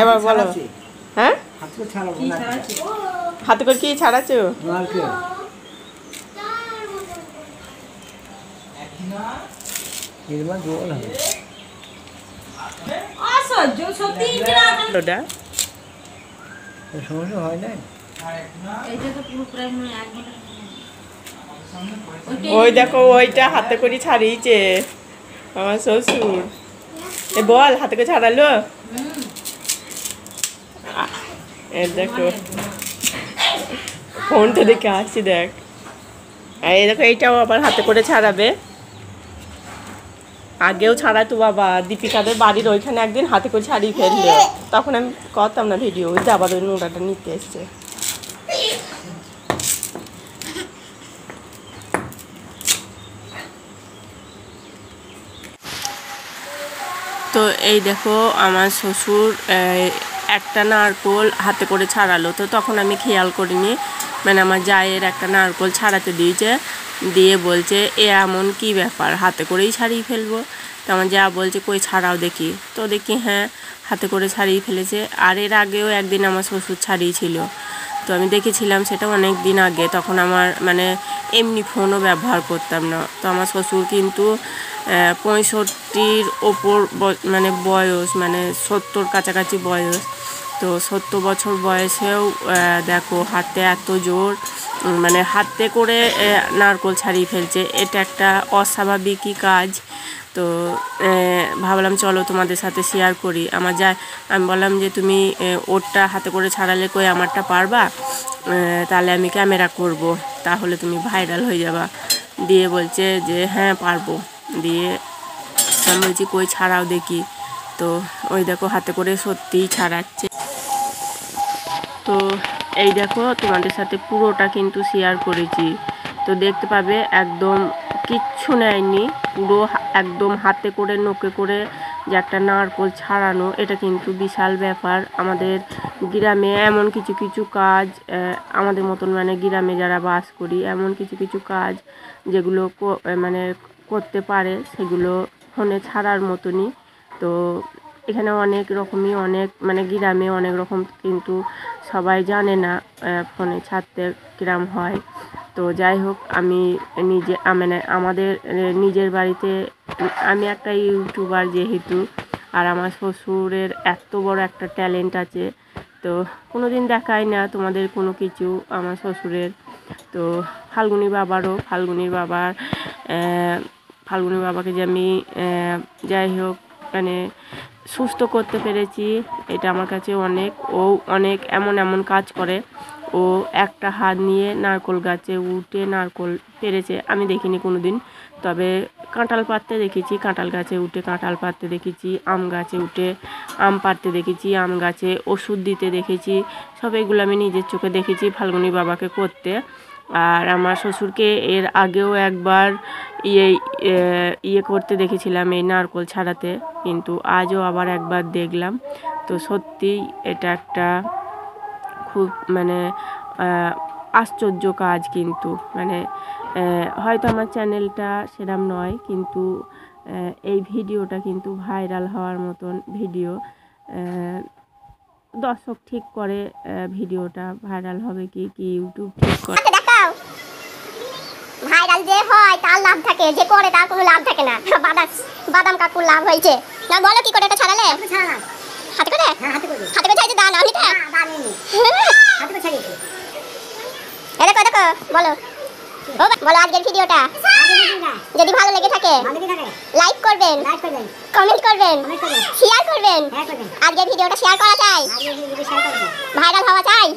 এবার বলো। হ্যাঁ হাতে করে কি ছাড়াচ্ছো? ওই দেখো ওইটা হাতে করে ছাড়িয়েছে আমার শ্বশুর। বল হাতে করে ছাড়ালো। দেখো ফোনটা দেখে আসছি দেখ। এই দেখো এইটাও আবার হাতে করে ছাড়াবে। আগেও ছাড়াতো বাবা, দীপিকাদের বাড়ির ওইখানে একদিন হাতে করে ছাড়িয়ে ফেললো, তখন আমি করতাম না ভিডিও। ওই আবার ওই নোটাটা নিতে এসছে। তো এই দেখো আমার শ্বশুর একটা নারকোল হাতে করে ছাড়ালো, তো তখন আমি খেয়াল করিনি, মানে আমার জায়ের একটা নারকোল ছাড়াতে দিয়েছে, দিয়ে বলছে এ এমন কি ব্যাপার, হাতে করেই ছাড়িয়ে ফেলবো। তো আমার যা বলছে কই ছাড়াও দেখি, তো দেখি হ্যাঁ হাতে করে ছাড়িয়ে ফেলেছে। আর এর আগেও একদিন আমার শ্বশুর ছাড়িয়েছিল, তো আমি দেখেছিলাম, সেটা অনেক দিন আগে, তখন আমার মানে এমনি ফোনও ব্যবহার করতাম না। তো আমার শ্বশুর কিন্তু 65-র ওপর মানে বয়স, মানে 70 কাছাকাছি বয়স। তো 70 বছর বয়সেও দেখো হাতে এত জোর, মানে হাতে করে নারকোল ছাড়িয়ে ফেলছে। এটা একটা অস্বাভাবিকই কাজ। তো ভাবলাম চলো তোমাদের সাথে শেয়ার করি। আমি বললাম যে তুমি ওরটা হাতে করে ছাড়ালে কই আমারটা পারবা, তাহলে আমি ক্যামেরা করব, তাহলে তুমি ভাইরাল হয়ে যাবা। দিয়ে বলছে যে হ্যাঁ পারবো। দিয়ে আমি বলছি কই ছাড়াও দেখি। তো ওই দেখো হাতে করে সত্যিই ছাড়াচ্ছে। তো এই দেখো তোমাদের সাথে পুরোটা কিন্তু শেয়ার করেছি, তো দেখতে পাবে একদম কিচ্ছু নেয়নি, পুরো একদম হাতে করে নোকে করে যে একটা নারকোল ছাড়ানো, এটা কিন্তু বিশাল ব্যাপার। আমাদের গ্রামে এমন কিছু কিছু কাজ, আমাদের মতন মানে গ্রামে যারা বাস করি, এমন কিছু কিছু কাজ যেগুলো মানে করতে পারে, সেগুলো ফোনে ছাড়ার মতনই। তো এখানে অনেক রকমই, অনেক মানে গ্রামে অনেক রকম, কিন্তু সবাই জানে না ফোনে ছাড়তে কিরম হয়। তো যাই হোক, আমি নিজে মানে আমাদের নিজের বাড়িতে আমি একটা ইউটিউবার যেহেতু, আর আমার শ্বশুরের এত বড় একটা ট্যালেন্ট আছে, তো কোনো দিন দেখায় না তোমাদের কোনো কিছু আমার শ্বশুরের। তো ফাল্গুনি বাবাকে যে আমি যাই হোক মানে সুস্থ করতে পেরেছি, এটা আমার কাছে অনেক। ও অনেক এমন কাজ করে, ও একটা হাত নিয়ে নারকোল গাছে উঠে নারকোল পেরেছে, আমি দেখিনি কোনো দিন। তবে কাঁঠাল পাড়তে দেখেছি, কাঁঠাল গাছে উঠে কাঁঠাল পাড়তে দেখেছি, আম গাছে উঠে আম পাড়তে দেখেছি, আম গাছে ওষুধ দিতে দেখেছি, সব এগুলো আমি নিজের চোখে দেখেছি ফাল্গুনি বাবাকে করতে। আর আমার শ্বশুরকে এর আগেও একবার ইয়ে করতে দেখেছিলাম, এই নারকোল ছাড়াতে, কিন্তু আজও আবার একবার দেখলাম। তো সত্যিই এটা একটা খুব মানে আশ্চর্য কাজ, কিন্তু মানে হয়তো আমার চ্যানেলটা সেরম নয়, কিন্তু এই ভিডিওটা কিন্তু ভাইরাল হওয়ার মতন ভিডিও। দর্শক ঠিক করে ভিডিওটা ভাইরাল হবে কি ইউটিউব ঠিক করে। ভাইরাল যে হয় তার লাভ থাকে, যে করে তার কোনো লাভ থাকে না। বাদাম কাকুর লাভ হয়েছে না, বলো কি করে এটা ছাড়ালে? হাতে করে? হ্যাঁ হাতে করে। হাতে করে ছাড়িয়ে দাও না, আমি তো দাঁড়িয়ে হাতে করে ছাড়িয়েছি। দেখো দেখো, বলো বলো আজকের ভিডিওটা যদি ভালো লেগে থাকে লাইক করবেন, কমেন্ট করবেন, শেয়ার করবেন। আজকের ভিডিওটা শেয়ার করা চাই, ভাইরাল হওয়া চাই।